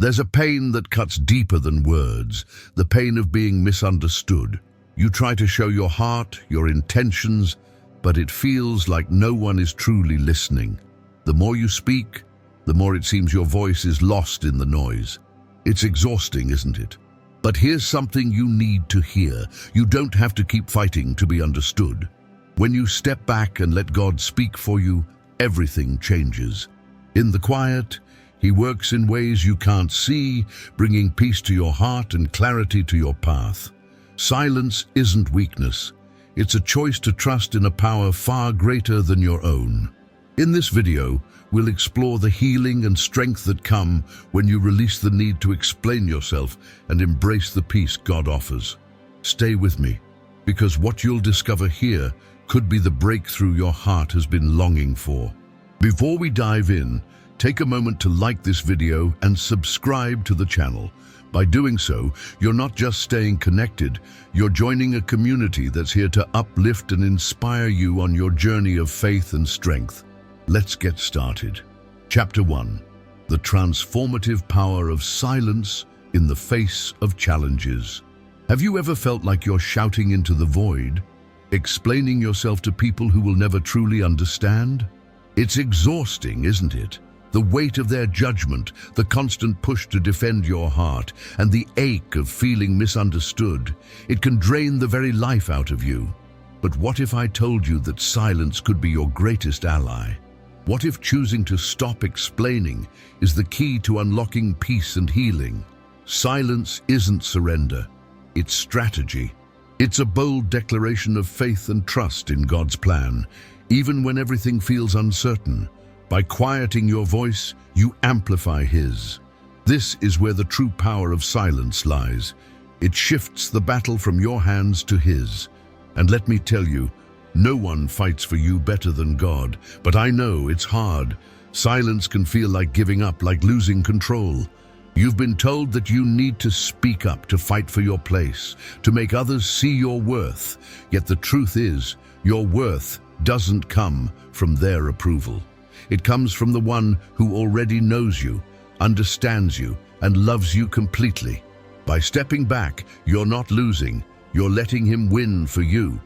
There's a pain that cuts deeper than words, the pain of being misunderstood. You try to show your heart, your intentions, but it feels like no one is truly listening. The more you speak, the more it seems your voice is lost in the noise. It's exhausting, isn't it? But here's something you need to hear. You don't have to keep fighting to be understood. When you step back and let God speak for you, everything changes. In the quiet, He works in ways you can't see, bringing peace to your heart and clarity to your path. Silence isn't weakness. It's a choice to trust in a power far greater than your own. In this video, we'll explore the healing and strength that come when you release the need to explain yourself and embrace the peace God offers. Stay with me, because what you'll discover here could be the breakthrough your heart has been longing for. Before we dive in, take a moment to like this video and subscribe to the channel. By doing so, you're not just staying connected, you're joining a community that's here to uplift and inspire you on your journey of faith and strength. Let's get started. Chapter 1. The transformative power of silence in the face of challenges. Have you ever felt like you're shouting into the void, explaining yourself to people who will never truly understand? It's exhausting, isn't it? The weight of their judgment, the constant push to defend your heart, and the ache of feeling misunderstood. It can drain the very life out of you. But what if I told you that silence could be your greatest ally? What if choosing to stop explaining is the key to unlocking peace and healing? Silence isn't surrender, it's strategy. It's a bold declaration of faith and trust in God's plan, even when everything feels uncertain. By quieting your voice, you amplify His. This is where the true power of silence lies. It shifts the battle from your hands to His. And let me tell you, no one fights for you better than God, but I know it's hard. Silence can feel like giving up, like losing control. You've been told that you need to speak up, to fight for your place, to make others see your worth. Yet the truth is, your worth doesn't come from their approval. It comes from the one who already knows you, understands you, and loves you completely. By stepping back, you're not losing, you're letting Him win for you.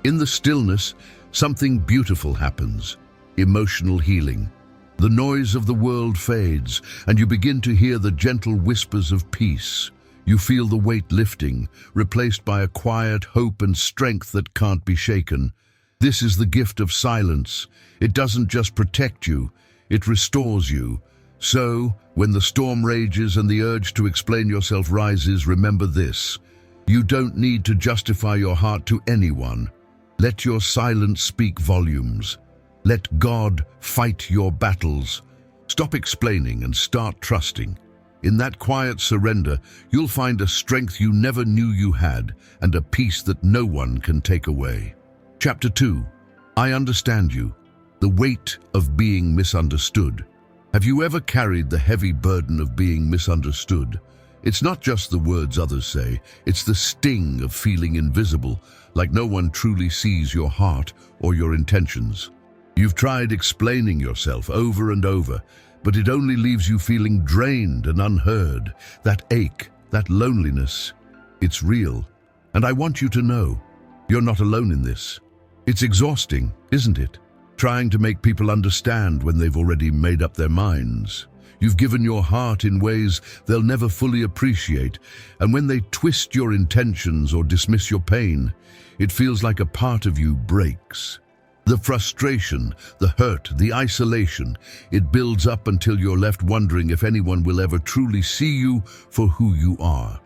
In the stillness, something beautiful happens. Emotional healing. The noise of the world fades, and you begin to hear the gentle whispers of peace. You feel the weight lifting, replaced by a quiet hope and strength that can't be shaken. This is the gift of silence. It doesn't just protect you, it restores you. So, when the storm rages and the urge to explain yourself rises, remember this. You don't need to justify your heart to anyone. Let your silence speak volumes. Let God fight your battles. Stop explaining and start trusting. In that quiet surrender, you'll find a strength you never knew you had and a peace that no one can take away. Chapter 2. I understand you. The weight of being misunderstood. Have you ever carried the heavy burden of being misunderstood? It's not just the words others say, it's the sting of feeling invisible, like no one truly sees your heart or your intentions. You've tried explaining yourself over and over, but it only leaves you feeling drained and unheard. That ache, that loneliness, it's real. And I want you to know, you're not alone in this. It's exhausting, isn't it? Trying to make people understand when they've already made up their minds. You've given your heart in ways they'll never fully appreciate, and when they twist your intentions or dismiss your pain, it feels like a part of you breaks. The frustration, the hurt, the isolation, it builds up until you're left wondering if anyone will ever truly see you for who you are.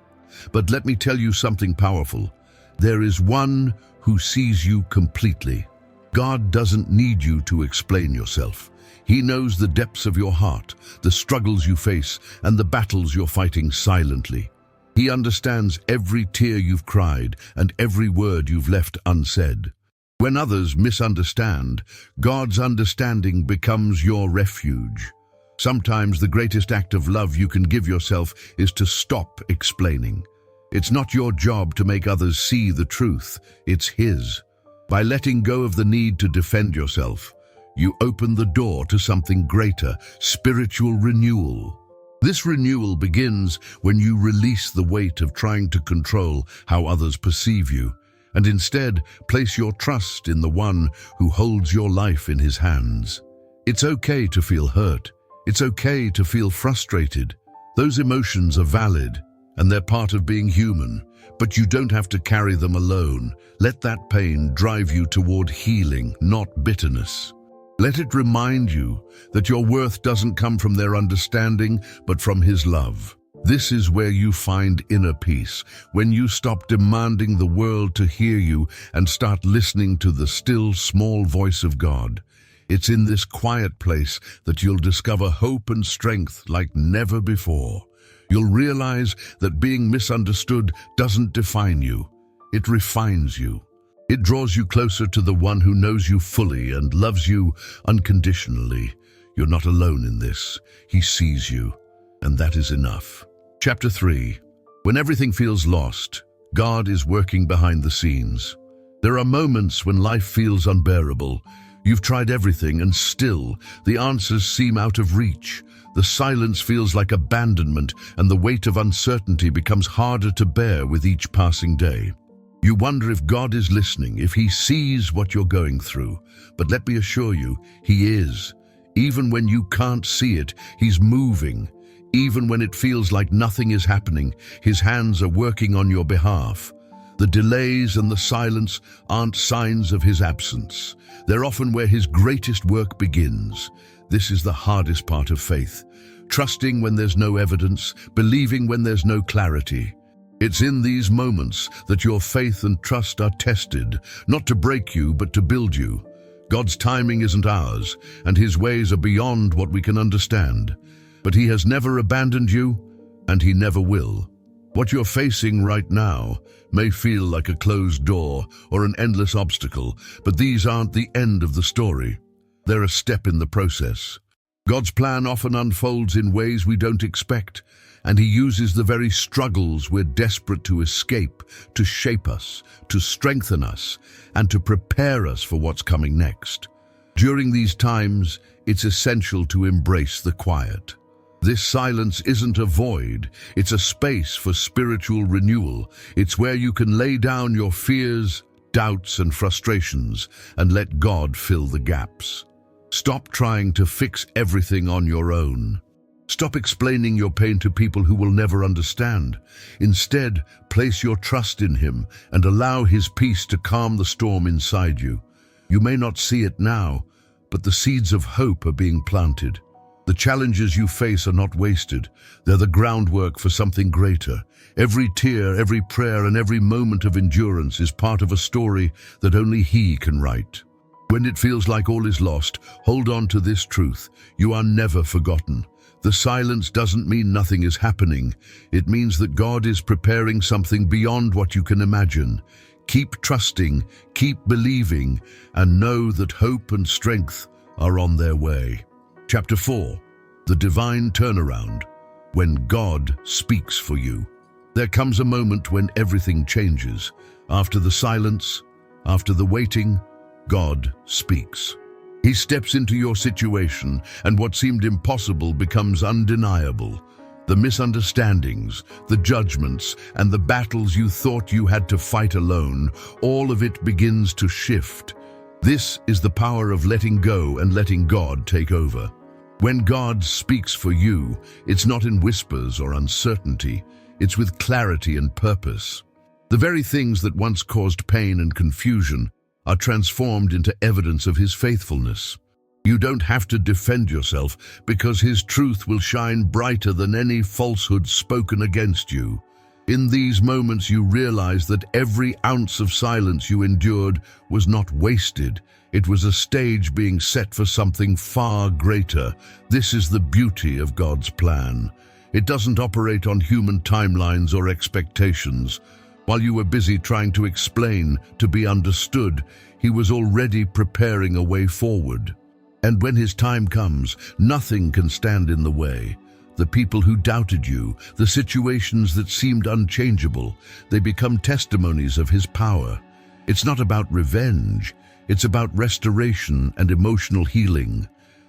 But let me tell you something powerful. There is one who sees you completely. God doesn't need you to explain yourself. He knows the depths of your heart, the struggles you face, and the battles you're fighting silently. He understands every tear you've cried and every word you've left unsaid. When others misunderstand, God's understanding becomes your refuge. Sometimes the greatest act of love you can give yourself is to stop explaining. It's not your job to make others see the truth, it's His. By letting go of the need to defend yourself, you open the door to something greater, spiritual renewal. This renewal begins when you release the weight of trying to control how others perceive you, and instead place your trust in the one who holds your life in his hands. It's okay to feel hurt. It's okay to feel frustrated. Those emotions are valid, and they're part of being human, but you don't have to carry them alone. Let that pain drive you toward healing, not bitterness. Let it remind you that your worth doesn't come from their understanding, but from his love. This is where you find inner peace, when you stop demanding the world to hear you and start listening to the still, small voice of God. It's in this quiet place that you'll discover hope and strength like never before. You'll realize that being misunderstood doesn't define you. It refines you. It draws you closer to the one who knows you fully and loves you unconditionally. You're not alone in this. He sees you, and that is enough. Chapter 3. When everything feels lost, God is working behind the scenes. There are moments when life feels unbearable. You've tried everything, and still, the answers seem out of reach. The silence feels like abandonment, and the weight of uncertainty becomes harder to bear with each passing day. You wonder if God is listening, if he sees what you're going through. But let me assure you, he is. Even when you can't see it, he's moving. Even when it feels like nothing is happening, his hands are working on your behalf. The delays and the silence aren't signs of his absence. They're often where his greatest work begins. This is the hardest part of faith. Trusting when there's no evidence, believing when there's no clarity. It's in these moments that your faith and trust are tested, not to break you, but to build you. God's timing isn't ours, and his ways are beyond what we can understand. But he has never abandoned you, and he never will. What you're facing right now may feel like a closed door or an endless obstacle, but these aren't the end of the story. They're a step in the process. God's plan often unfolds in ways we don't expect, and he uses the very struggles we're desperate to escape to shape us, to strengthen us, and to prepare us for what's coming next. During these times, it's essential to embrace the quiet. This silence isn't a void, it's a space for spiritual renewal. It's where you can lay down your fears, doubts, and frustrations and let God fill the gaps. Stop trying to fix everything on your own. Stop explaining your pain to people who will never understand. Instead, place your trust in him and allow his peace to calm the storm inside you. You may not see it now, but the seeds of hope are being planted. The challenges you face are not wasted. They're the groundwork for something greater. Every tear, every prayer, and every moment of endurance is part of a story that only he can write. When it feels like all is lost, hold on to this truth. You are never forgotten. The silence doesn't mean nothing is happening. It means that God is preparing something beyond what you can imagine. Keep trusting, keep believing, and know that hope and strength are on their way. Chapter 4. The Divine Turnaround. When God speaks for you. There comes a moment when everything changes. After the silence, after the waiting, God speaks. He steps into your situation, and what seemed impossible becomes undeniable. The misunderstandings, the judgments, and the battles you thought you had to fight alone, all of it begins to shift. This is the power of letting go and letting God take over. When God speaks for you, it's not in whispers or uncertainty. It's with clarity and purpose. The very things that once caused pain and confusion are transformed into evidence of his faithfulness. You don't have to defend yourself because his truth will shine brighter than any falsehood spoken against you. In these moments you realize that every ounce of silence you endured was not wasted. It was a stage being set for something far greater. This is the beauty of God's plan. It doesn't operate on human timelines or expectations. While you were busy trying to explain, to be understood, he was already preparing a way forward. And when his time comes, nothing can stand in the way. The people who doubted you, the situations that seemed unchangeable, they become testimonies of his power. It's not about revenge. It's about restoration and emotional healing.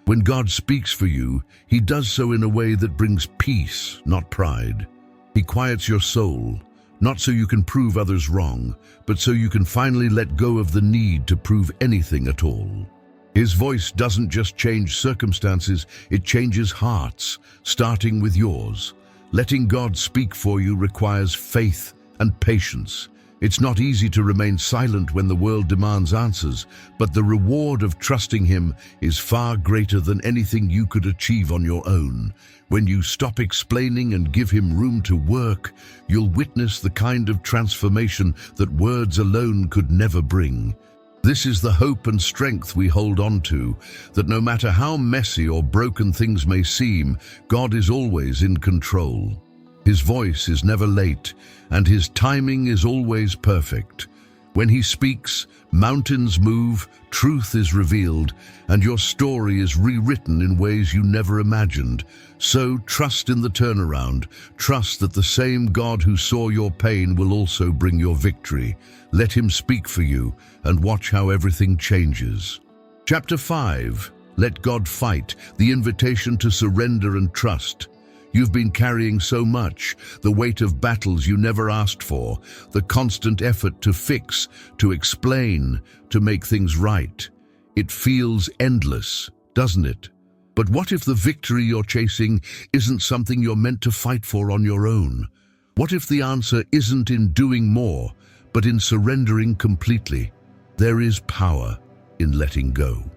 When God speaks for you, He does so in a way that brings peace, not pride. He quiets your soul, not so you can prove others wrong, but so you can finally let go of the need to prove anything at all. His voice doesn't just change circumstances, it changes hearts, starting with yours. Letting God speak for you requires faith and patience. It's not easy to remain silent when the world demands answers, but the reward of trusting Him is far greater than anything you could achieve on your own. When you stop explaining and give Him room to work, you'll witness the kind of transformation that words alone could never bring. This is the hope and strength we hold on to, that no matter how messy or broken things may seem, God is always in control. His voice is never late, and His timing is always perfect. When He speaks, mountains move, truth is revealed, and your story is rewritten in ways you never imagined. So trust in the turnaround. Trust that the same God who saw your pain will also bring your victory. Let Him speak for you, and watch how everything changes. Chapter 5. Let God Fight, the invitation to surrender and trust. You've been carrying so much, the weight of battles you never asked for, the constant effort to fix, to explain, to make things right. It feels endless, doesn't it? But what if the victory you're chasing isn't something you're meant to fight for on your own? What if the answer isn't in doing more, but in surrendering completely? There is power in letting go.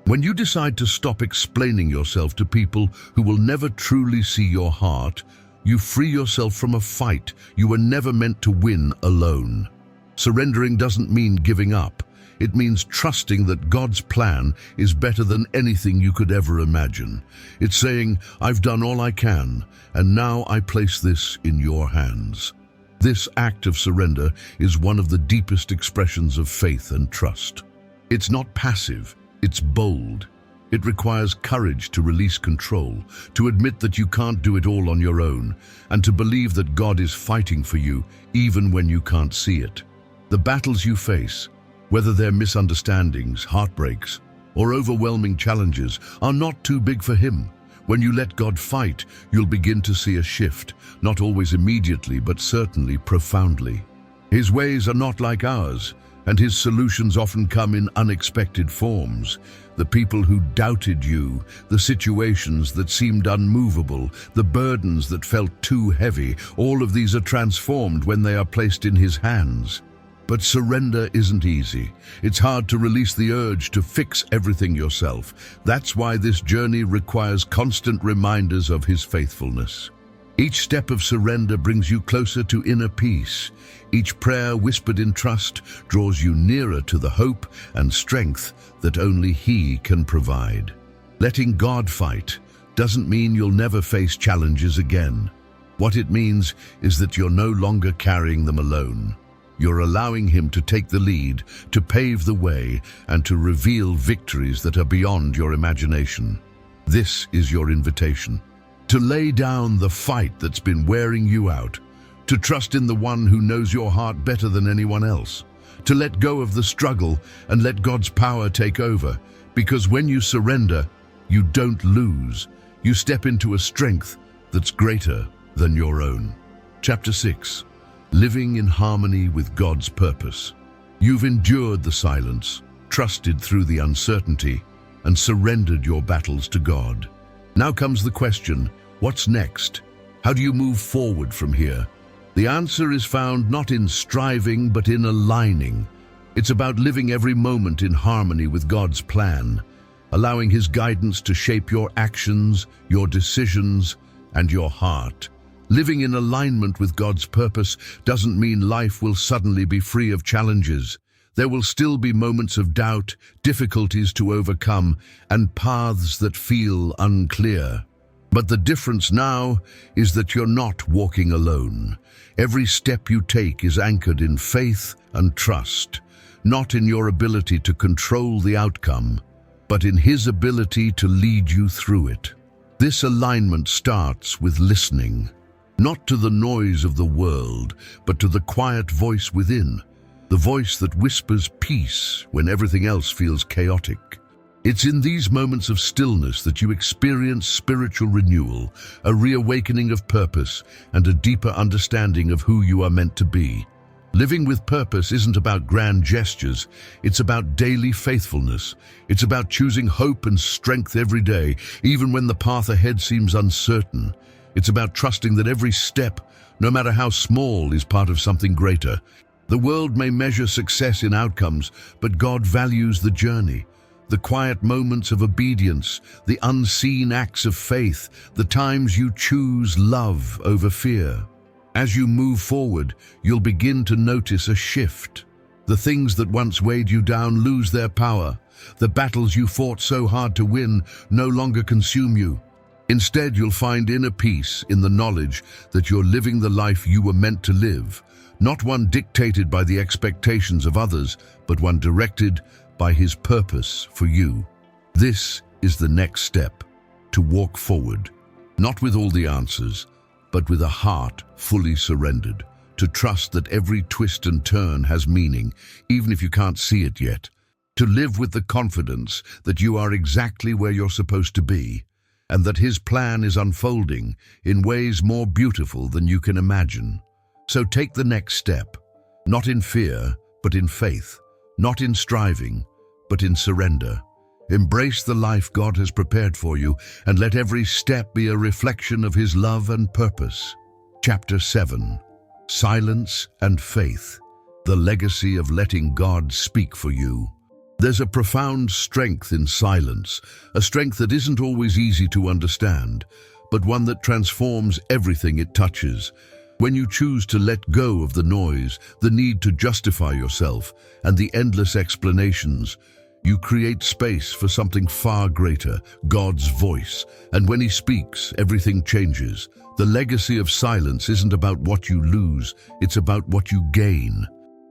When you decide to stop explaining yourself to people who will never truly see your heart, you free yourself from a fight you were never meant to win alone. Surrendering doesn't mean giving up. It means trusting that God's plan is better than anything you could ever imagine. It's saying, I've done all I can, and now I place this in your hands. This act of surrender is one of the deepest expressions of faith and trust. It's not passive. It's bold. It requires courage to release control, to admit that you can't do it all on your own, and to believe that God is fighting for you even when you can't see it. The battles you face, whether they're misunderstandings, heartbreaks, or overwhelming challenges, are not too big for Him. When you let God fight, you'll begin to see a shift, not always immediately, but certainly profoundly. His ways are not like ours, and His solutions often come in unexpected forms. The people who doubted you, the situations that seemed unmovable, the burdens that felt too heavy, all of these are transformed when they are placed in His hands. But surrender isn't easy. It's hard to release the urge to fix everything yourself. That's why this journey requires constant reminders of His faithfulness. Each step of surrender brings you closer to inner peace. Each prayer whispered in trust draws you nearer to the hope and strength that only He can provide. Letting God fight doesn't mean you'll never face challenges again. What it means is that you're no longer carrying them alone. You're allowing Him to take the lead, to pave the way, and to reveal victories that are beyond your imagination. This is your invitation. To lay down the fight that's been wearing you out, to trust in the one who knows your heart better than anyone else, to let go of the struggle and let God's power take over, because when you surrender, you don't lose. You step into a strength that's greater than your own. Chapter 6. Living in harmony with God's purpose. You've endured the silence, trusted through the uncertainty, and surrendered your battles to God. Now comes the question, what's next? How do you move forward from here? The answer is found not in striving, but in aligning. It's about living every moment in harmony with God's plan, allowing His guidance to shape your actions, your decisions, and your heart. Living in alignment with God's purpose doesn't mean life will suddenly be free of challenges. There will still be moments of doubt, difficulties to overcome, and paths that feel unclear. But the difference now is that you're not walking alone. Every step you take is anchored in faith and trust, not in your ability to control the outcome, but in His ability to lead you through it. This alignment starts with listening, not to the noise of the world, but to the quiet voice within, the voice that whispers peace when everything else feels chaotic. It's in these moments of stillness that you experience spiritual renewal, a reawakening of purpose, and a deeper understanding of who you are meant to be. Living with purpose isn't about grand gestures, it's about daily faithfulness. It's about choosing hope and strength every day, even when the path ahead seems uncertain. It's about trusting that every step, no matter how small, is part of something greater. The world may measure success in outcomes, but God values the journey. The quiet moments of obedience, the unseen acts of faith, the times you choose love over fear. As you move forward, you'll begin to notice a shift. The things that once weighed you down lose their power. The battles you fought so hard to win no longer consume you. Instead, you'll find inner peace in the knowledge that you're living the life you were meant to live, not one dictated by the expectations of others, but one directed by His purpose for you. This is the next step, to walk forward, not with all the answers, but with a heart fully surrendered, to trust that every twist and turn has meaning, even if you can't see it yet, to live with the confidence that you are exactly where you're supposed to be, and that His plan is unfolding in ways more beautiful than you can imagine. So take the next step, not in fear, but in faith, not in striving, but in surrender. Embrace the life God has prepared for you, and let every step be a reflection of His love and purpose. Chapter 7. Silence and Faith. The legacy of letting God speak for you. There's a profound strength in silence, a strength that isn't always easy to understand, but one that transforms everything it touches. When you choose to let go of the noise, the need to justify yourself, and the endless explanations, you create space for something far greater, God's voice. And when He speaks, everything changes. The legacy of silence isn't about what you lose, it's about what you gain.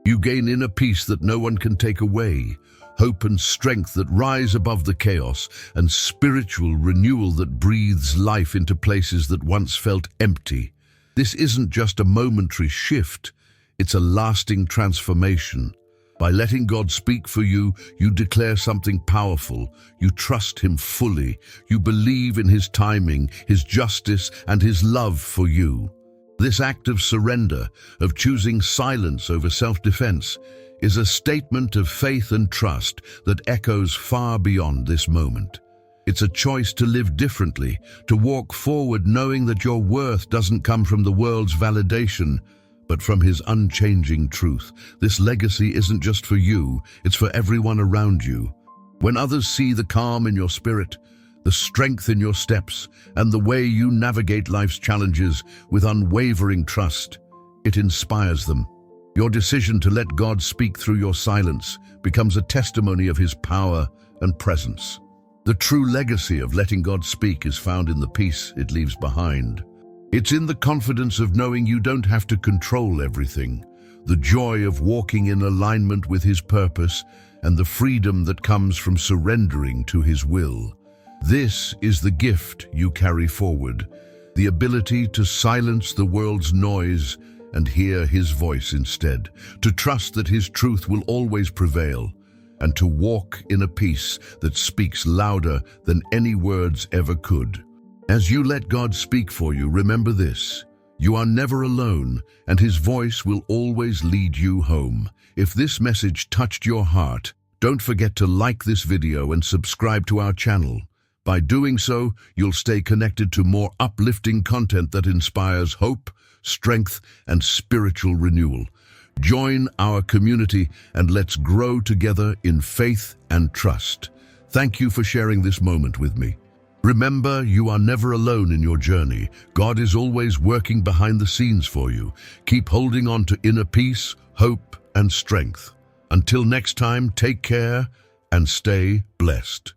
You gain inner peace that no one can take away, hope and strength that rise above the chaos, and spiritual renewal that breathes life into places that once felt empty. This isn't just a momentary shift, it's a lasting transformation. By letting God speak for you, you declare something powerful. You trust Him fully. You believe in His timing, His justice, and His love for you. This act of surrender, of choosing silence over self-defense, is a statement of faith and trust that echoes far beyond this moment. It's a choice to live differently, to walk forward knowing that your worth doesn't come from the world's validation, but from His unchanging truth. This legacy isn't just for you, it's for everyone around you. When others see the calm in your spirit, the strength in your steps, and the way you navigate life's challenges with unwavering trust, it inspires them. Your decision to let God speak through your silence becomes a testimony of His power and presence. The true legacy of letting God speak is found in the peace it leaves behind. It's in the confidence of knowing you don't have to control everything, the joy of walking in alignment with His purpose, and the freedom that comes from surrendering to His will. This is the gift you carry forward, the ability to silence the world's noise and hear His voice instead, to trust that His truth will always prevail, and to walk in a peace that speaks louder than any words ever could. As you let God speak for you, remember this: you are never alone, and His voice will always lead you home. If this message touched your heart, don't forget to like this video and subscribe to our channel. By doing so, you'll stay connected to more uplifting content that inspires hope, strength, and spiritual renewal. Join our community and let's grow together in faith and trust. Thank you for sharing this moment with me. Remember, you are never alone in your journey. God is always working behind the scenes for you. Keep holding on to inner peace, hope, and strength. Until next time, take care and stay blessed.